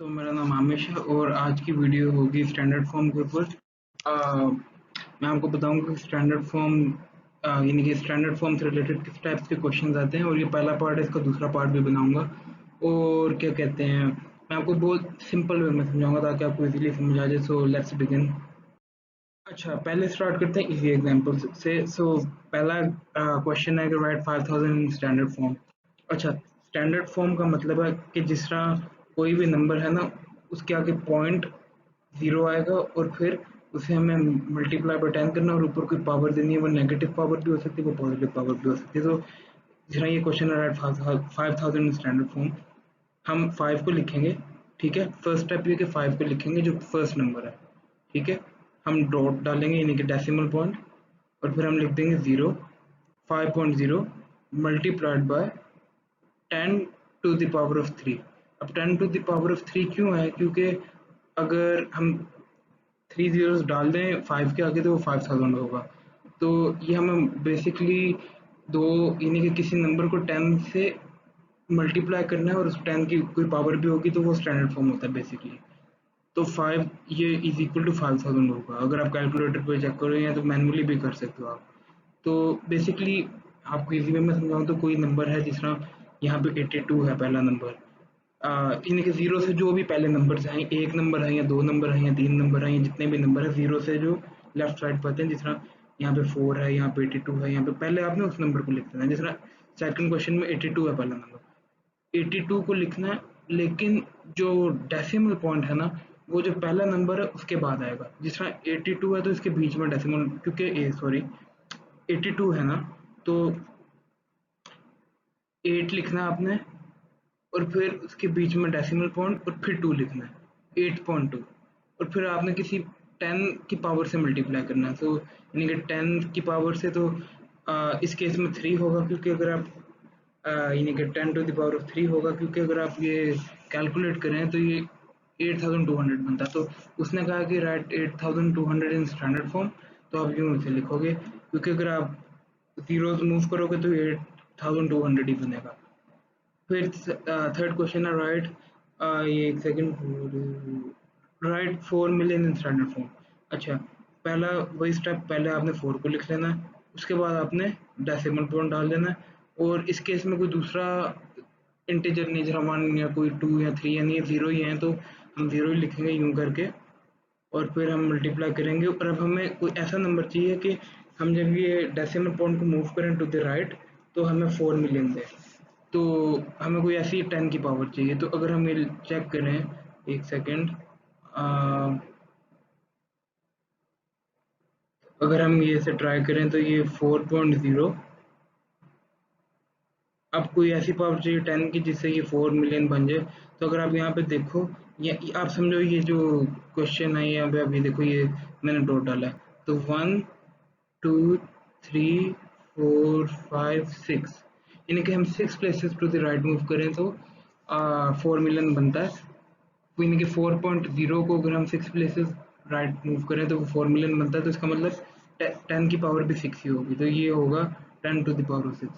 दोस्तों, मेरा नाम आमिश है और आज की वीडियो होगी स्टैंडर्ड फॉर्म के ऊपर। मैं आपको बताऊंगा कि स्टैंडर्ड फॉर्म यानी कि स्टैंडर्ड फॉर्म से रिलेटेड किस टाइप्स के क्वेश्चंस आते हैं, और ये पहला पार्ट है, इसका दूसरा पार्ट भी बनाऊंगा। और क्या कहते हैं, मैं आपको बहुत सिंपल वे में समझाऊंगा ताकि आपको इजीली समझ आ जाए। So let's begin. अच्छा, पहले स्टार्ट करते हैं इजी एग्जांपल से। सो पहला क्वेश्चन है कि राइट 5000 इन स्टैंडर्ड फॉर्म। अच्छा, स्टैंडर्ड फॉर्म का मतलब है कि जिस तरह कोई भी नंबर है ना, उसके आगे पॉइंट ज़ीरो आएगा और फिर उसे हमें मल्टीप्लाई बाय 10 करना और ऊपर कोई पावर देनी है। वो नेगेटिव पावर भी हो सकती है, वो पॉजिटिव पावर भी हो सकती है। तो जिस तरह ये क्वेश्चन है राइट 5000 इन स्टैंडर्ड फॉर्म, हम 5 को लिखेंगे। ठीक है, फर्स्ट स्टेप ये कि 5 को लिखेंगे जो फर्स्ट नंबर है। ठीक है, हम डॉट डालेंगे यानी कि डेसिमल पॉइंट, और फिर हम लिख देंगे 0 5.0 multiplied by 10 to the power of 3। अब 10 टू द पावर ऑफ 3 क्यों है? क्योंकि अगर हम 3 zeros डाल दें 5 के आगे तो वो 5000 होगा। तो ये हमें बेसिकली दो यानी कि किसी नंबर को 10 से मल्टीप्लाई करना है और उस 10 की कोई पावर भी होगी तो वो स्टैंडर्ड फॉर्म होता है बेसिकली। तो 5 ये इज इक्वल टू 5000 होगा। अगर आप कैलकुलेटर पे चेक करो या तो मैनुअली भी कर सकते हो आप। तो बेसिकली आपको इजी वे में समझाऊँ तो कोई नंबर है जिस तरह यहाँ पे 82 है पहला नंबर। यानी कि जीरो से जो भी पहले नंबर्स हैं, एक नंबर है या दो नंबर है या तीन नंबर है या जितने भी नंबर है, जीरो से जो लेफ्ट साइड पर आते हैं, जिस तरह यहाँ पे 4 है, यहाँ पे 82 है, यहाँ पे पहले आपने उस नंबर को लिख देना है। जिस तरह सेकंड क्वेश्चन में 82 है पहला नंबर, 82 को लिखना है। लेकिन जो डेसिमल पॉइंट है ना, वो जो पहला नंबर है उसके बाद आएगा। जिस तरह 82 है तो इसके बीच में डेसिमल, क्योंकि सॉरी 82 है ना, तो 8 लिखना है आपने, और फिर उसके बीच में डेसिमल पॉइंट और फिर 2 लिखना है 8.2, और फिर आपने किसी 10 की पावर से मल्टीप्लाई करना है। तो यानी कि 10 की पावर से तो इस केस में 3 होगा, क्योंकि अगर आप यानी कि 10 टू द पावर ऑफ 3 होगा, क्योंकि अगर आप ये कैलकुलेट करें तो ये 8200 बनता है। तो उसने कहा कि राइट 8200 इन स्टैंडर्ड फॉर्म। तो आप यूँ इसे लिखोगे, क्योंकि अगर आप जीरोज मूव करोगे तो 8200 ही बनेगा। फिर थर्ड क्वेश्चन है राइट, ये एक second, right 4 million in standard form. अच्छा, पहला वही स्टेप, पहले आपने 4 को लिख लेना है, उसके बाद आपने डेसिमल पॉइंट डाल देना है। और इस केस में कोई दूसरा इंटीजर नहीं, जरा 1 या कोई 2 या 3 यानी ये 0 ही है, तो हम 0 ही लिखेंगे यूं करके, और फिर हम मल्टीप्लाई करेंगे। और अब हमें कोई ऐसा नंबर चाहिए कि हम जब ये डेसिमल पॉइंट को मूव करें टू द राइट तो हमें 4 मिलियन दे। तो हमें कोई ऐसी 10 की पावर चाहिए। तो अगर हम ये चेक करें, एक सेकेंड, अगर हम ये से ट्राई करें तो ये 4.0, अब कोई ऐसी पावर चाहिए 10 की जिससे ये 4 मिलियन बन जाए। तो अगर आप यहाँ पे देखो, ये आप समझो, ये जो क्वेश्चन है यहाँ पे अभी देखो, ये मैंने डॉट डाला है। तो 1 2 3 4 5 6, यानी कि हम 6 places to the right move करें तो 4 मिलियन बनता है। यानी कि 4.0 को अगर हम 6 प्लेसेस राइट मूव करें तो वो 4 मिलियन बनता है। तो इसका मतलब 10 की पावर भी 6 ही होगी। तो ये होगा 10 to the power of 6,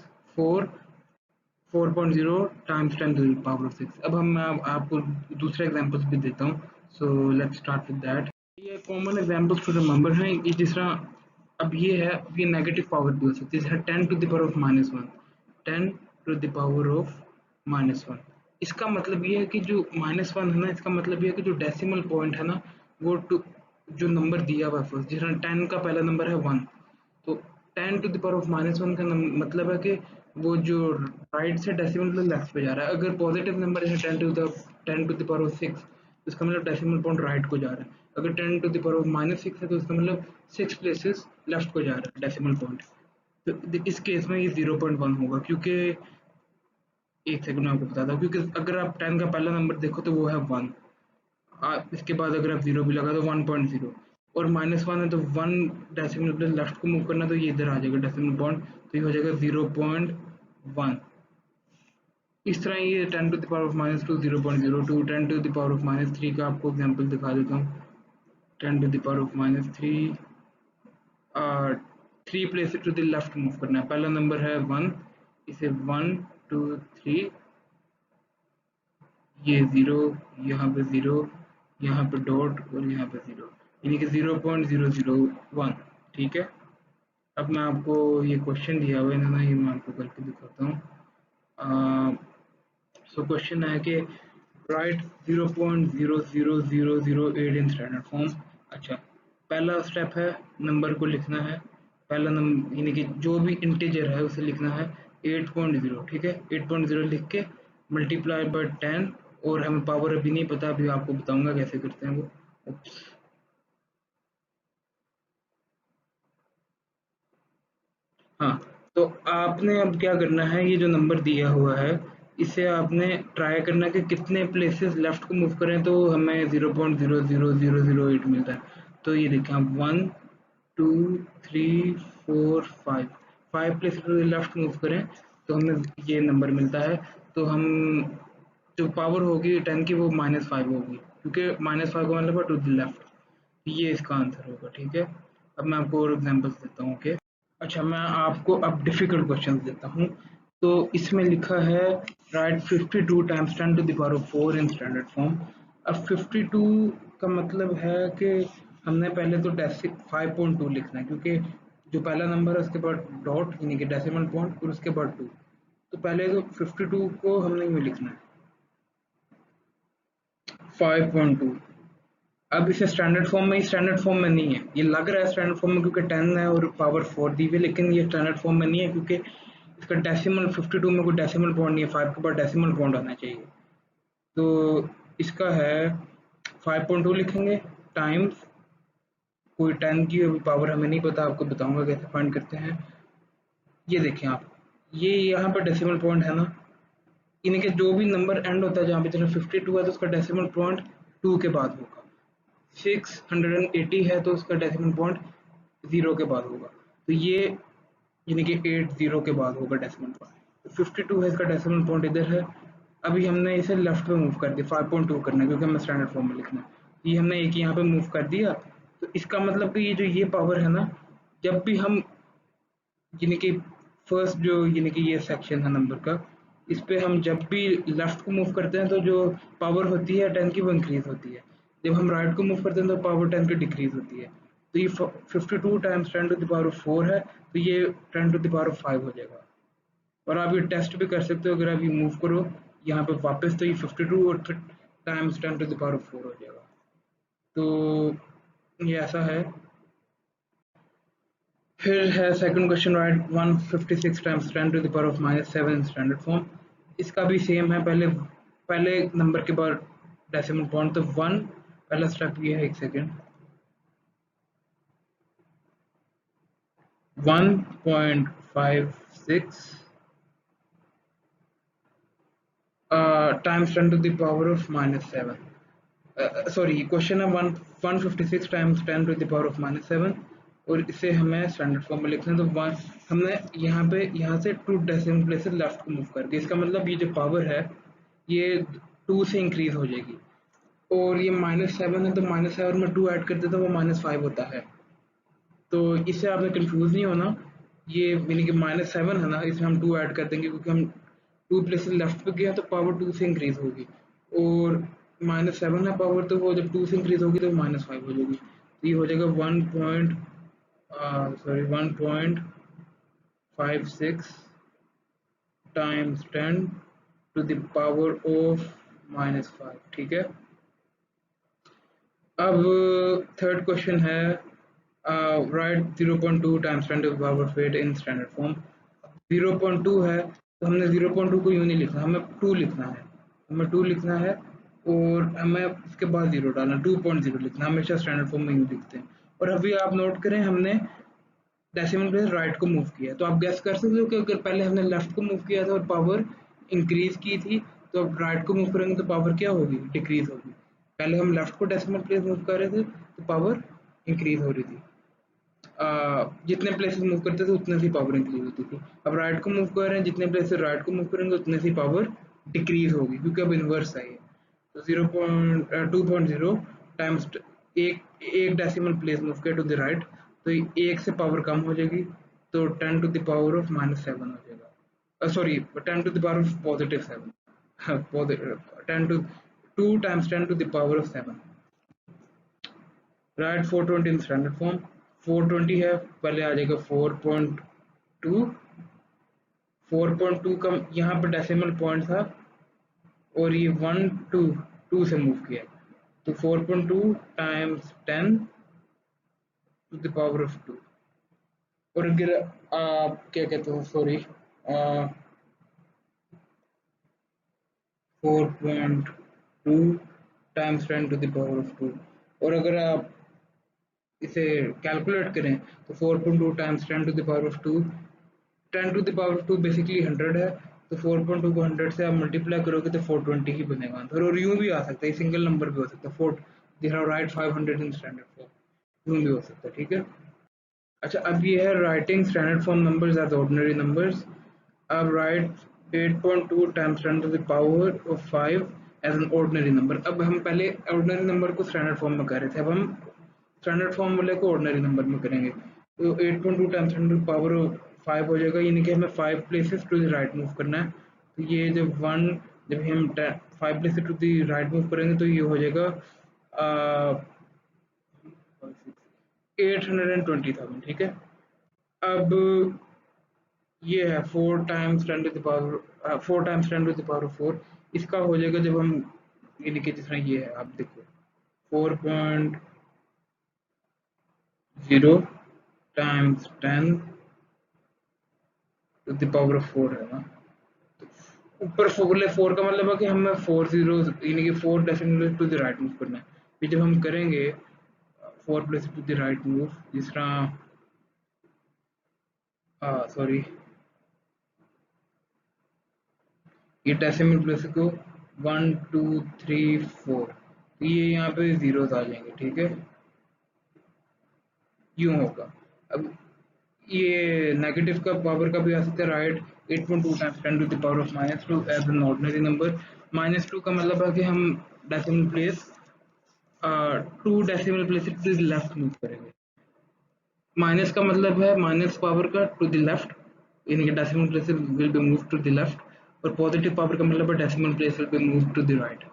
4.0 times 10 to the power of 6। अब हम मैं आपको दूसरे एग्जांपल्स भी देता हूँ। So let's start with that. ये कॉमन एग्जांपल्स टू रिमेंबर हैं। ये जिस तरह अब ये है, अब ये नेगेटिव पावर भी हो सकती है। जैसे 10 to the power of -1, 10 to the power of -1। इसका मतलब ये है कि जो -1 है ना, इसका मतलब ये है कि जो डेसिमल पॉइंट है ना, वो टू जो नंबर दिया हुआ है फर्स्ट, जिस तरह 10 का पहला नंबर है 1, तो 10 टू द पावर ऑफ -1 का मतलब है कि वो जो राइट से डेसिमल मतलब लेफ्ट पे जा रहा है। अगर पॉजिटिव नंबर है 10 टू द पावर ऑफ 6, तो इसका मतलब डेसिमल पॉइंट राइट को जा रहा है। अगर 10 टू द पावर ऑफ -6 है तो इसका मतलब 6 प्लेसेस लेफ्ट को जा रहा है डेसिमल पॉइंट। तो इस केस में ये 0.1 होगा, क्योंकि एक सेकंड में आपको बताता हूँ। क्योंकि अगर आप 10 का पहला नंबर देखो तो वो है 1, इसके बाद अगर आप 0 भी लगा तो 1.0, और -1 है तो 1 डेसिमल प्लेस लेफ्ट को मूव करना, तो ये इधर आ जाएगा डेसिमल पॉइंट, तो ये हो जाएगा 0.1। इस तरह ये 10 to the power of -2 0.02, 10 to the power of -3 का आपको एग्जांपल दिखा देता हूँ। 10 to the power of -3, 3 places to the left move करना है। पहला नंबर है 1, इसे 1 2 3, ये 0, यहाँ पे 0, यहाँ पे डॉट और यहाँ पे 0, यानी कि 0.001। ठीक है। अब मैं आपको ये क्वेश्चन दिया हुआ है ना, ये मैं आपको करके दिखाता हूँ। सो क्वेश्चन है कि राइट 0.00008 इन स्टैंडर्ड फॉर्म। अच्छा, पहला स्टेप है नंबर को लिखना है। पहला नंबर यानी कि जो भी इंटीजर है उसे लिखना है 8.0। ठीक है, 8.0 लिख के मल्टीप्लाई बाय 10, और हमें पावर अभी नहीं पता, अभी आपको बताऊंगा कैसे करते हैं वो। Oops. हाँ, तो आपने अब क्या करना है, ये जो नंबर दिया हुआ है इसे आपने ट्राई करना है कि कितने प्लेसेस लेफ्ट को मूव करें तो हमें 0.00008 मिलता है। तो ये देखें आप, 1 2 3 4 5, 5 प्लेसेस लेफ्ट मूव करें तो हमें ये नंबर मिलता है। तो हम जो पावर होगी 10 की वो -5 होगी, क्योंकि -5 का मतलब है टू द लेफ्ट। ये इसका आंसर होगा। ठीक है, अब मैं आपको और एग्जांपल्स देता हूँ। ओके। अच्छा, मैं आपको अब डिफिकल्ट क्वेश्चन देता हूँ। तो इसमें लिखा है right 52 times 10 to the power of 4 in standard form. अब 52 का मतलब है कि हमने पहले तो 5.2 लिखना है, क्योंकि जो पहला नंबर है उसके बाद डॉट यानी कि डेसिमल पॉइंट और उसके बाद 2। तो पहले तो 52 को हमने यूँ लिखना है 5.2। अब इसे स्टैंडर्ड फॉर्म में, स्टैंडर्ड फॉर्म में नहीं है, ये लग रहा है स्टैंडर्ड फॉर्म में क्योंकि 10 है और पावर 4 दी हुई है, लेकिन ये स्टैंडर्ड फॉर्म में नहीं है क्योंकि इसका डेसिमल 52 में कोई डेसिमल पॉइंट नहीं है, 5 के बाद डेसिमल पॉइंट आना चाहिए। तो इसका है 5.2 लिखेंगे टाइम्स कोई 10 की पावर हमें नहीं पता, आपको बताऊंगा कैसे फाइंड करते हैं। ये देखें आप, ये यहाँ पर डेसिमल पॉइंट है ना, इनके जो भी नंबर एंड होता है जहाँ पे जैसे 52 है तो उसका डेसिमल पॉइंट 2 के बाद होगा। 680 है तो उसका डेसिमल पॉइंट 0 के बाद होगा। तो ये यानी कि 80 के बाद होगा डेसिमल पॉइंट। 52 है इसका डेसिमल पॉइंट इधर है। अभी हमने इसे लेफ्ट पे मूव कर दिया, 5.2 करना है क्योंकि हमें स्टैंडर्ड फॉर्म में लिखना है। ये हमने एक यहाँ पे मूव कर दिया। तो इसका मतलब कि ये जो ये पावर है ना, जब भी हम यानी कि फर्स्ट जो यानी कि ये सेक्शन है नंबर का, इस पे हम जब भी लेफ्ट को मूव करते हैं तो जो पावर होती है 10 की वो इंक्रीज होती है। जब हम राइट को मूव करते हैं तो पावर 10 की डिक्रीज होती है। तो ये 52 टाइम्स 10 टू द पावर 4 है, तो ये 10 टू द पावर 5 हो जाएगा। और आप ये टेस्ट भी कर सकते हो, अगर आप ये मूव करो यहाँ पे वापस तो ये 52 और टाइम्स 10 टू द पावर 4 हो जाएगा। तो ये ऐसा है। फिर है second question, right 156 times 10 to the power of -7 in standard form. इसका भी सेम है, पहले पहले नंबर के बाद डेसिमल पॉइंट तो 1, पहला स्टेप ये है, एक second, 1.56 times 10 to the power of -7। Sorry, question है 156 times 10 to the power of -7, और इसे हमें स्टैंडर्ड फॉर्म में लिखना है। तो वन हमने यहाँ पे यहाँ से 2 डेसिमल प्लेसेस लेफ्ट को मूव करके, इसका मतलब ये जो पावर है ये 2 से इंक्रीज हो जाएगी। और ये -7 है तो -7 में 2 ऐड कर देते तो वो -5 होता है। तो इससे आपने कंफ्यूज नहीं होना। ये यानी कि -7 है ना, इसमें हम 2 ऐड कर देंगे क्योंकि हम 2 प्लेसेस लेफ्ट पे गया तो पावर 2 से इंक्रीज होगी। और -7 है पावर, तो वो जब 2 से इंक्रीज होगी तो -5 हो जाएगी। तो ये हो जाएगा 1.56 times 10 to the power of -5। ठीक है। अब थर्ड क्वेश्चन है right 0.2 times 10 to the power of 8 in standard form. 0.2 है तो हमने 0.2 को यूँ नहीं लिखना, हमें 2 लिखना है, हमें 2 लिखना है और हमें उसके बाद 0 डालना, 2.0 लिखना, हमेशा स्टैंडर्ड फॉर्म में यूँ लिखते हैं। और अभी आप नोट करें, हमने डेसिमल प्लेस राइट को मूव किया, तो आप गेस कर सकते हो कि अगर पहले हमने लेफ्ट को मूव किया था और पावर इंक्रीज की थी, तो अब राइट को मूव करेंगे तो पावर क्या होगी, डिक्रीज होगी। पहले हम लेफ्ट को डेसिमल प्लेस मूव कर रहे थे तो पावर इंक्रीज हो रही थी। जितने प्लेसेस मूव करते थे उतने सी पावर इंक्रीज होती थी। अब राइट को मूव कर रहे हैं, जितने प्लेसेस राइट को मूव करेंगे उतने सी पावर डिक्रीज होगी, क्योंकि अब इन्वर्स है ये। तो 2.0 टाइम्स एक एक डेसिमल प्लेस मूव किया टू द राइट, तो एक से पावर कम हो जाएगी, तो 10 टू द पावर ऑफ -7 हो जाएगा। Sorry, 10 to the power of +7। 10 to 2 times 10 to the power of 7. Right 420 in standard form 420 है, पहले आ जाएगा 4.2। 4.2 का यहाँ पर डेसिमल पॉइंट था और ये 1 2 2 से मूव किया, तो 4.2 times 10 to the power of 2। और अगर क्या कहते हैं, sorry 4.2 times 10 to the power of 2। और अगर आप इसे कैलकुलेट करें तो 4.2 times 10 to the power of 2, 10 to the power of 2 basically 100 है, तो 4.2 को 100 से आप मल्टीप्लाई करोगे तो 420 ही बनेगा आंसर। और यूं भी आ सकता है, सिंगल नंबर भी हो सकता है, 4 they have right 500 in standard form, यूं भी हो सकता है, ठीक है। अच्छा, अब ये है writing standard form numbers as ordinary numbers. अब write 8.2 times 10 to the power of 5 as an ordinary number. अब हम पहले ऑर्डिनरी नंबर को स्टैंडर्ड फॉर्म में कर रहे थे, अब हम स्टैंडर्ड फॉर्म वाले को ऑर्डिनरी नंबर में करेंगे। तो 8.2 टाइम्स 10 टू द पावर 5 हो जाएगा, यानी कि हमें 5 places to the right move करना है। तो ये जब हम 5 places to the right move करेंगे तो ये हो जाएगा 820,000, ठीक है। अब ये है 4 times 10 to the power 4 times 10 to the power 4, इसका हो जाएगा जब हम यानी कि जिस तरह ये है, आप देखो 4.0 times 10 to the power of 4 है ना, ऊपर 4 का मतलब है कि हमें 4 जीरो यानी कि 4 decimal to the right move करना है। फिर जब हम करेंगे 4 place to the right move, जिस तरह सॉरी ये डेसिमल प्लेस को 1 2 3 4, तो ये यहाँ पे जीरोस आ जाएंगे, ठीक है, यूं होगा। अब ये नेगेटिव का पावर का भी आ सकता है, right 8.2 times 10 to the power of -2 as an ordinary number. -2 का मतलब है कि हम decimal place 2 decimal places to the left move करेंगे। माइनस का मतलब है माइनस पावर का टू द लेफ्ट, यानी कि decimal places will be move to the left. और पॉजिटिव पावर का मतलब है decimal place will be move to the right.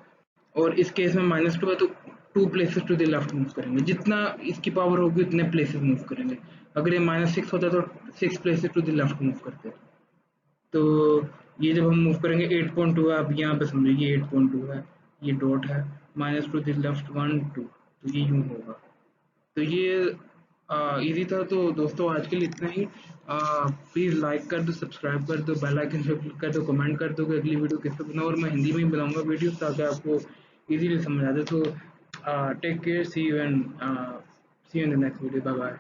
और इस केस में -2 है तो 2 places to the left move करेंगे, जितना इसकी पावर होगी उतने प्लेसेस मूव करेंगे। अगर ये -6 होता तो 6 places to the left move करते। तो ये जब हम मूव करेंगे 8.2 है, आप यहाँ पे समझो ये 8.2 है, ये डॉट है, माइनस टू द लेफ्ट 1 2, तो ये यूं होगा। तो ये इजी था। तो दोस्तों आज के लिए इतना ही। प्लीज़ लाइक कर दो, सब्सक्राइब कर दो, बेल आइकन पे क्लिक कर दो, कमेंट कर दो कि अगली वीडियो किस पे बनाऊँ, और मैं हिंदी में ही बनाऊंगा वीडियो ताकि आपको इजीली समझ आ जाए। तो take care, see you in the next video, bye bye.